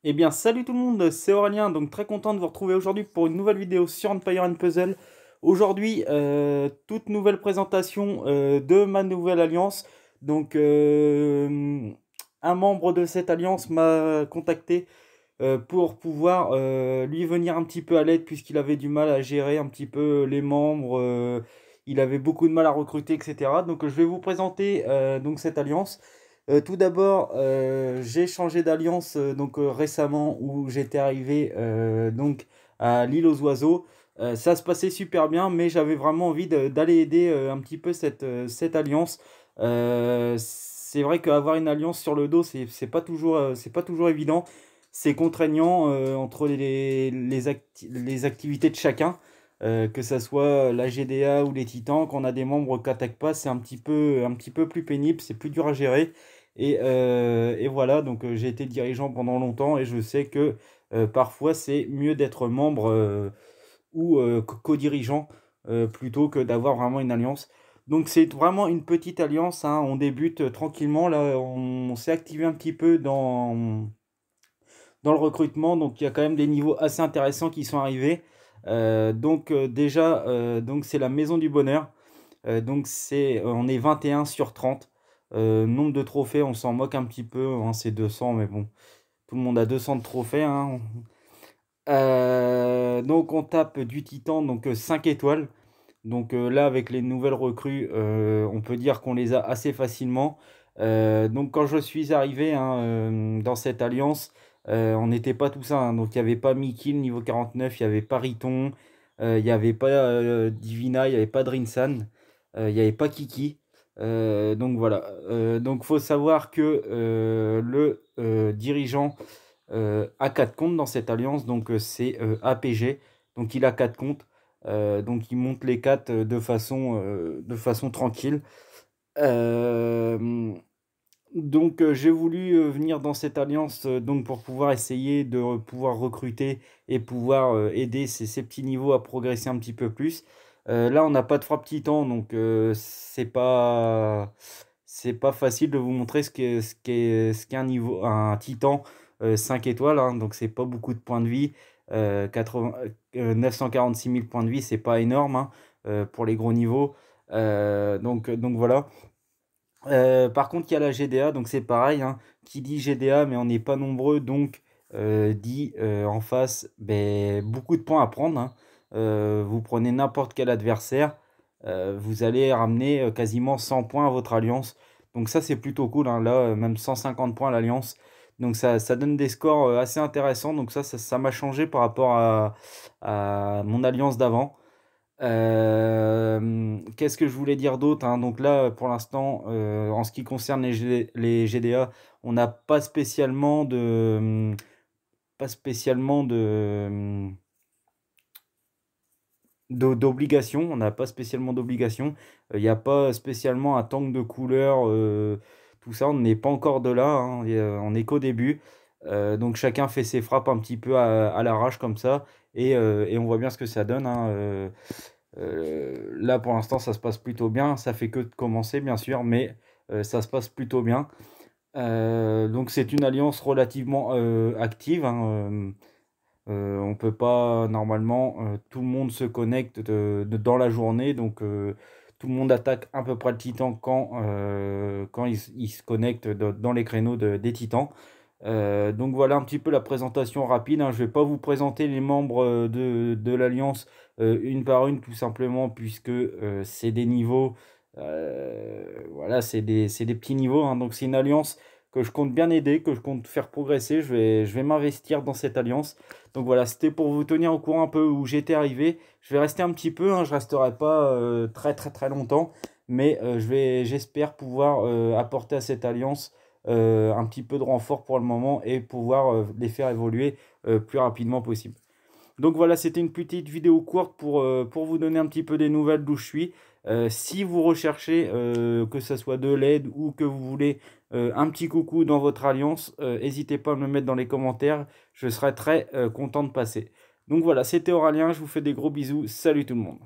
Eh bien, salut tout le monde, c'est Aurélien, donc très content de vous retrouver aujourd'hui pour une nouvelle vidéo sur Empire and Puzzle. Aujourd'hui, toute nouvelle présentation de ma nouvelle alliance. Donc, un membre de cette alliance m'a contacté pour pouvoir lui venir un petit peu à l'aide puisqu'il avait du mal à gérer un petit peu les membres. Il avait beaucoup de mal à recruter, etc. Donc, je vais vous présenter donc cette alliance. Tout d'abord, j'ai changé d'alliance récemment où j'étais arrivé donc à l'île aux oiseaux. Ça se passait super bien, mais j'avais vraiment envie d'aller aider un petit peu cette alliance. C'est vrai qu'avoir une alliance sur le dos, c'est pas toujours évident. C'est contraignant entre les activités de chacun. Que ça soit la GDA ou les titans, quand on a des membres qui n'attaquent pas, c'est un petit peu plus pénible, c'est plus dur à gérer. Et voilà, donc j'ai été dirigeant pendant longtemps et je sais que parfois c'est mieux d'être membre ou co-dirigeant plutôt que d'avoir vraiment une alliance. Donc c'est vraiment une petite alliance, hein, on débute tranquillement, là on s'est activé un petit peu dans le recrutement, donc il y a quand même des niveaux assez intéressants qui sont arrivés. Déjà, donc c'est la Maison du Bonheur. On est 21 sur 30. Nombre de trophées, on s'en moque un petit peu, hein, c'est 200, mais bon, tout le monde a 200 de trophées, hein. Donc on tape du Titan, donc 5 étoiles. Donc là, avec les nouvelles recrues, on peut dire qu'on les a assez facilement. Donc quand je suis arrivé, hein, dans cette alliance, on n'était pas tout ça, hein. Donc il n'y avait pas Mikil niveau 49, il n'y avait pas Riton, il n'y avait pas Divina, il n'y avait pas Drinsan, il n'y avait pas Kiki. Donc voilà. Donc faut savoir que le dirigeant a 4 comptes dans cette alliance, donc c'est APG. Donc il a 4 comptes. Donc il monte les 4 de façon tranquille. Euh, j'ai voulu venir dans cette alliance donc pour pouvoir essayer de pouvoir recruter et pouvoir aider ces petits niveaux à progresser un petit peu plus. Là on n'a pas de frappe titan, donc c'est pas facile de vous montrer ce qu'est un titan 5 étoiles, hein. Donc c'est pas beaucoup de points de vie. 80, 946 000 points de vie, c'est pas énorme, hein, pour les gros niveaux. Donc voilà. Par contre, il y a la GDA, donc c'est pareil, hein. Qui dit GDA, mais on n'est pas nombreux, donc dit en face beaucoup de points à prendre, hein. Vous prenez n'importe quel adversaire, vous allez ramener quasiment 100 points à votre alliance. Donc ça, c'est plutôt cool, hein. Là, même 150 points à l'alliance. Donc ça donne des scores assez intéressants. Donc ça m'a changé par rapport à mon alliance d'avant. Qu'est-ce que je voulais dire d'autre, hein? Donc là, pour l'instant, en ce qui concerne les GDA, on n'a pas spécialement pas spécialement d'obligation. On n'a pas spécialement d'obligation. Il n'y a pas spécialement un tank de couleur. Tout ça, on n'est pas encore de là, hein. On n'est qu'au début. Donc chacun fait ses frappes un petit peu à l'arrache comme ça. Et on voit bien ce que ça donne, hein. Là, pour l'instant, ça se passe plutôt bien. Ça fait que de commencer, bien sûr, mais ça se passe plutôt bien. Donc, c'est une alliance relativement active, hein. On peut pas, normalement, tout le monde se connecte dans la journée. Donc, tout le monde attaque à peu près le titan quand il se connecte dans les créneaux des titans. Donc voilà un petit peu la présentation rapide, hein. Je ne vais pas vous présenter les membres de l'Alliance une par une, tout simplement, puisque c'est des niveaux. Voilà, c'est des petits niveaux, hein. Donc c'est une alliance que je compte bien aider, que je compte faire progresser. Je vais m'investir dans cette alliance. Donc voilà, c'était pour vous tenir au courant un peu où j'étais arrivé. Je vais rester un petit peu, hein, je ne resterai pas très longtemps, mais j'espère pouvoir apporter à cette alliance un petit peu de renfort pour le moment et pouvoir les faire évoluer plus rapidement possible. Donc voilà, c'était une petite vidéo courte pour vous donner un petit peu des nouvelles d'où je suis. Si vous recherchez que ce soit de l'aide ou que vous voulez un petit coucou dans votre alliance, n'hésitez pas à me le mettre dans les commentaires. Je serai très content de passer. Donc voilà, c'était Aurélien, je vous fais des gros bisous. Salut tout le monde.